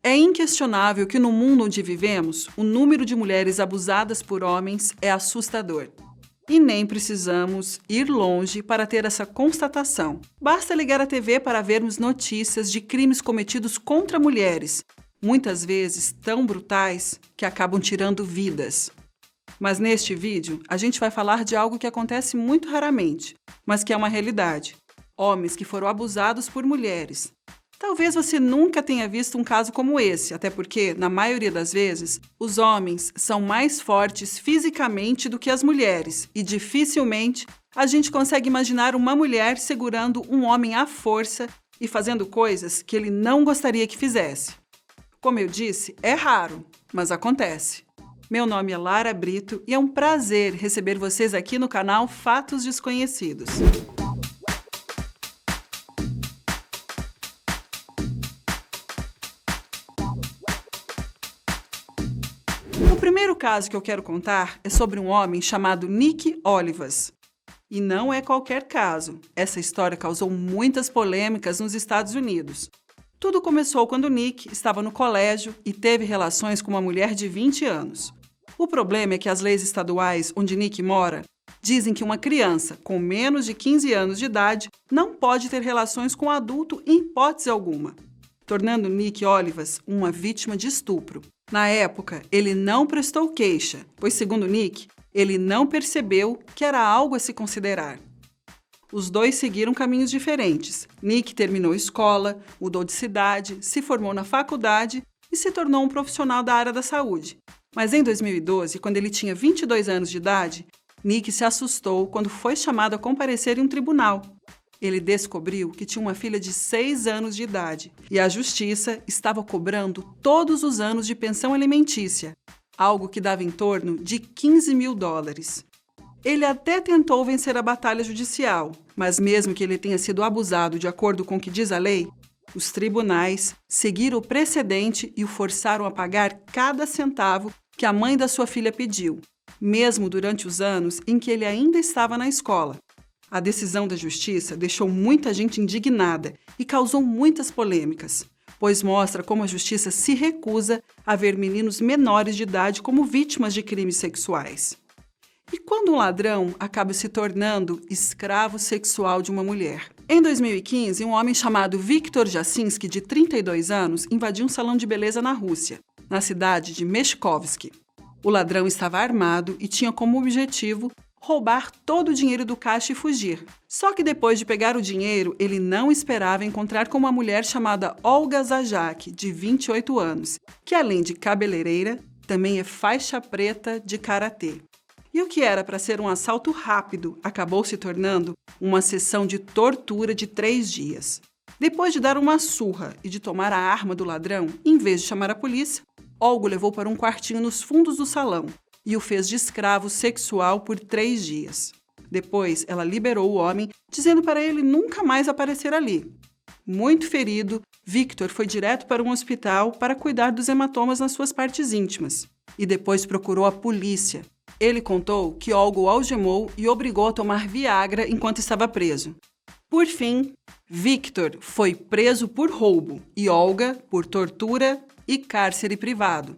É inquestionável que no mundo onde vivemos, o número de mulheres abusadas por homens é assustador. E nem precisamos ir longe para ter essa constatação. Basta ligar a TV para vermos notícias de crimes cometidos contra mulheres, muitas vezes tão brutais que acabam tirando vidas. Mas neste vídeo, a gente vai falar de algo que acontece muito raramente, mas que é uma realidade. Homens que foram abusados por mulheres. Talvez você nunca tenha visto um caso como esse, até porque, na maioria das vezes, os homens são mais fortes fisicamente do que as mulheres e dificilmente a gente consegue imaginar uma mulher segurando um homem à força e fazendo coisas que ele não gostaria que fizesse. Como eu disse, é raro, mas acontece. Meu nome é Lara Brito e é um prazer receber vocês aqui no canal Fatos Desconhecidos. O primeiro caso que eu quero contar é sobre um homem chamado Nick Olivas. E não é qualquer caso. Essa história causou muitas polêmicas nos Estados Unidos. Tudo começou quando Nick estava no colégio e teve relações com uma mulher de 20 anos. O problema é que as leis estaduais onde Nick mora dizem que uma criança com menos de 15 anos de idade não pode ter relações com um adulto em hipótese alguma, tornando Nick Olivas uma vítima de estupro. Na época, ele não prestou queixa, pois, segundo Nick, ele não percebeu que era algo a se considerar. Os dois seguiram caminhos diferentes. Nick terminou escola, mudou de cidade, se formou na faculdade e se tornou um profissional da área da saúde. Mas em 2012, quando ele tinha 22 anos de idade, Nick se assustou quando foi chamado a comparecer em um tribunal. Ele descobriu que tinha uma filha de 6 anos de idade e a justiça estava cobrando todos os anos de pensão alimentícia, algo que dava em torno de $15.000. Ele até tentou vencer a batalha judicial, mas mesmo que ele tenha sido abusado de acordo com o que diz a lei, os tribunais seguiram o precedente e o forçaram a pagar cada centavo que a mãe da sua filha pediu, mesmo durante os anos em que ele ainda estava na escola. A decisão da justiça deixou muita gente indignada e causou muitas polêmicas, pois mostra como a justiça se recusa a ver meninos menores de idade como vítimas de crimes sexuais. E quando um ladrão acaba se tornando escravo sexual de uma mulher? Em 2015, um homem chamado Viktor Jasinski, de 32 anos, invadiu um salão de beleza na Rússia, na cidade de Meshkovsk. O ladrão estava armado e tinha como objetivo roubar todo o dinheiro do caixa e fugir. Só que depois de pegar o dinheiro, ele não esperava encontrar com uma mulher chamada Olga Zajac, de 28 anos, que além de cabeleireira, também é faixa preta de karatê. E o que era para ser um assalto rápido acabou se tornando uma sessão de tortura de 3 dias. Depois de dar uma surra e de tomar a arma do ladrão, em vez de chamar a polícia, Olga o levou para um quartinho nos fundos do salão e o fez de escravo sexual por 3 dias. Depois, ela liberou o homem, dizendo para ele nunca mais aparecer ali. Muito ferido, Viktor foi direto para um hospital para cuidar dos hematomas nas suas partes íntimas e depois procurou a polícia. Ele contou que Olga o algemou e obrigou a tomar Viagra enquanto estava preso. Por fim, Viktor foi preso por roubo e Olga por tortura e cárcere privado.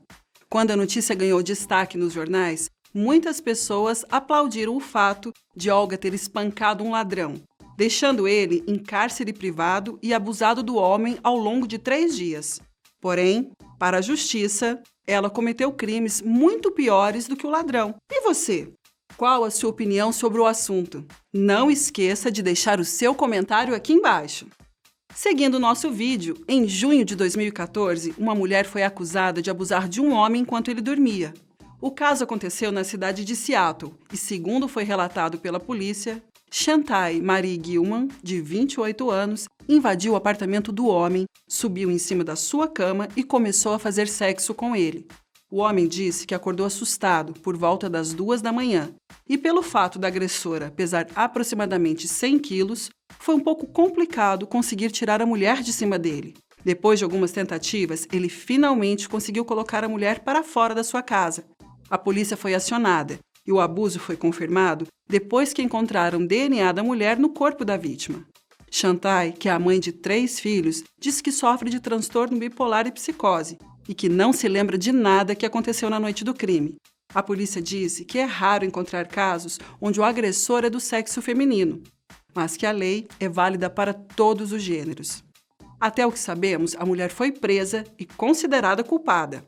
Quando a notícia ganhou destaque nos jornais, muitas pessoas aplaudiram o fato de Olga ter espancado um ladrão, deixando ele em cárcere privado e abusado do homem ao longo de 3 dias. Porém, para a justiça, ela cometeu crimes muito piores do que o ladrão. E você? Qual a sua opinião sobre o assunto? Não esqueça de deixar o seu comentário aqui embaixo. Seguindo o nosso vídeo, em junho de 2014, uma mulher foi acusada de abusar de um homem enquanto ele dormia. O caso aconteceu na cidade de Seattle e, segundo foi relatado pela polícia, Chantai Marie Gilman, de 28 anos, invadiu o apartamento do homem, subiu em cima da sua cama e começou a fazer sexo com ele. O homem disse que acordou assustado por volta das 2 da manhã e, pelo fato da agressora pesar aproximadamente 100 quilos, foi um pouco complicado conseguir tirar a mulher de cima dele. Depois de algumas tentativas, ele finalmente conseguiu colocar a mulher para fora da sua casa. A polícia foi acionada e o abuso foi confirmado depois que encontraram DNA da mulher no corpo da vítima. Chantai, que é a mãe de 3 filhos, disse que sofre de transtorno bipolar e psicose e que não se lembra de nada que aconteceu na noite do crime. A polícia disse que é raro encontrar casos onde o agressor é do sexo feminino, mas que a lei é válida para todos os gêneros. Até o que sabemos, a mulher foi presa e considerada culpada.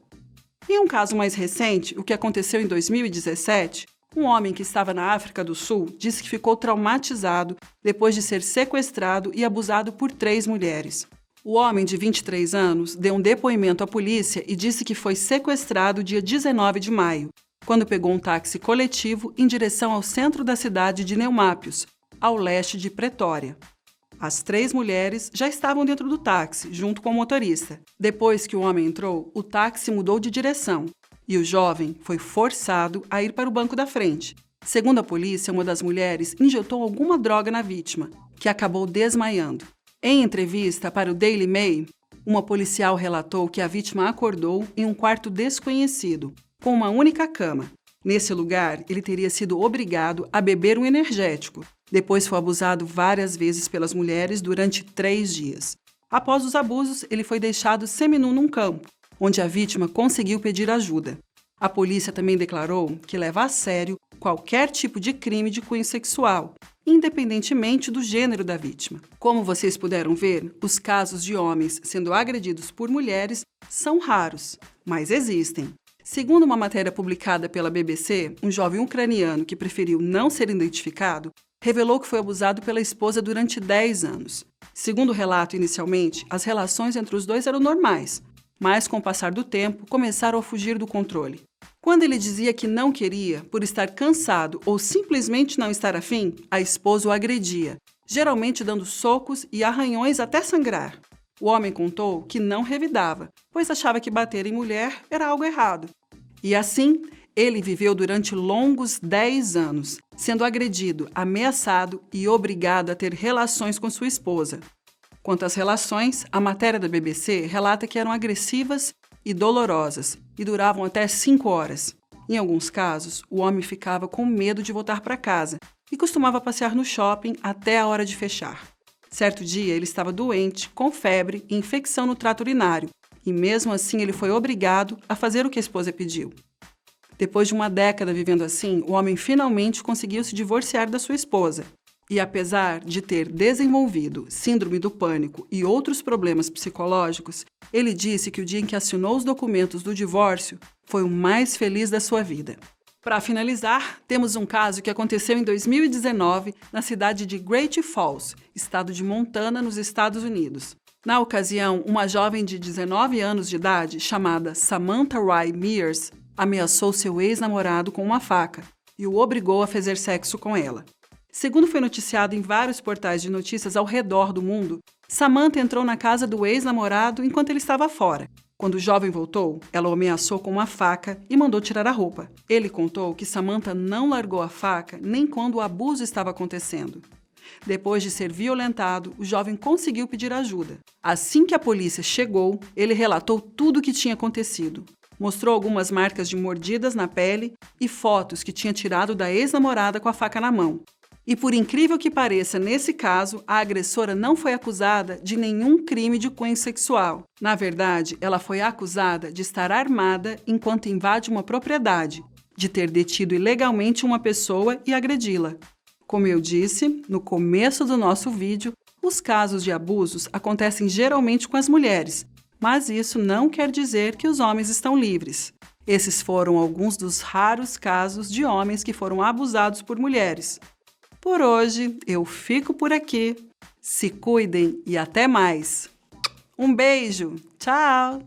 Em um caso mais recente, o que aconteceu em 2017, um homem que estava na África do Sul disse que ficou traumatizado depois de ser sequestrado e abusado por 3 mulheres. O homem, de 23 anos, deu um depoimento à polícia e disse que foi sequestrado dia 19 de maio, quando pegou um táxi coletivo em direção ao centro da cidade de Neumápios, ao leste de Pretória. As 3 mulheres já estavam dentro do táxi, junto com o motorista. Depois que o homem entrou, o táxi mudou de direção e o jovem foi forçado a ir para o banco da frente. Segundo a polícia, uma das mulheres injetou alguma droga na vítima, que acabou desmaiando. Em entrevista para o Daily Mail, uma policial relatou que a vítima acordou em um quarto desconhecido, com uma única cama. Nesse lugar, ele teria sido obrigado a beber um energético. Depois foi abusado várias vezes pelas mulheres durante 3 dias. Após os abusos, ele foi deixado seminu num campo, onde a vítima conseguiu pedir ajuda. A polícia também declarou que leva a sério qualquer tipo de crime de cunho sexual, independentemente do gênero da vítima. Como vocês puderam ver, os casos de homens sendo agredidos por mulheres são raros, mas existem. Segundo uma matéria publicada pela BBC, um jovem ucraniano que preferiu não ser identificado revelou que foi abusado pela esposa durante 10 anos. Segundo o relato inicialmente, as relações entre os dois eram normais, mas com o passar do tempo começaram a fugir do controle. Quando ele dizia que não queria, por estar cansado ou simplesmente não estar afim, a esposa o agredia, geralmente dando socos e arranhões até sangrar. O homem contou que não revidava, pois achava que bater em mulher era algo errado. E assim, ele viveu durante longos 10 anos, sendo agredido, ameaçado e obrigado a ter relações com sua esposa. Quanto às relações, a matéria da BBC relata que eram agressivas e dolorosas e duravam até 5 horas. Em alguns casos, o homem ficava com medo de voltar para casa e costumava passear no shopping até a hora de fechar. Certo dia, ele estava doente, com febre e infecção no trato urinário, e mesmo assim ele foi obrigado a fazer o que a esposa pediu. Depois de uma década vivendo assim, o homem finalmente conseguiu se divorciar da sua esposa. E apesar de ter desenvolvido síndrome do pânico e outros problemas psicológicos, ele disse que o dia em que assinou os documentos do divórcio foi o mais feliz da sua vida. Para finalizar, temos um caso que aconteceu em 2019 na cidade de Great Falls, estado de Montana, nos Estados Unidos. Na ocasião, uma jovem de 19 anos de idade, chamada Samantha Ray Mears, ameaçou seu ex-namorado com uma faca e o obrigou a fazer sexo com ela. Segundo foi noticiado em vários portais de notícias ao redor do mundo, Samantha entrou na casa do ex-namorado enquanto ele estava fora. Quando o jovem voltou, ela o ameaçou com uma faca e mandou tirar a roupa. Ele contou que Samantha não largou a faca nem quando o abuso estava acontecendo. Depois de ser violentado, o jovem conseguiu pedir ajuda. Assim que a polícia chegou, ele relatou tudo o que tinha acontecido. Mostrou algumas marcas de mordidas na pele e fotos que tinha tirado da ex-namorada com a faca na mão. E por incrível que pareça, nesse caso, a agressora não foi acusada de nenhum crime de cunho sexual. Na verdade, ela foi acusada de estar armada enquanto invade uma propriedade, de ter detido ilegalmente uma pessoa e agredi-la. Como eu disse no começo do nosso vídeo, os casos de abusos acontecem geralmente com as mulheres, mas isso não quer dizer que os homens estão livres. Esses foram alguns dos raros casos de homens que foram abusados por mulheres. Por hoje, eu fico por aqui. Se cuidem e até mais. Um beijo. Tchau!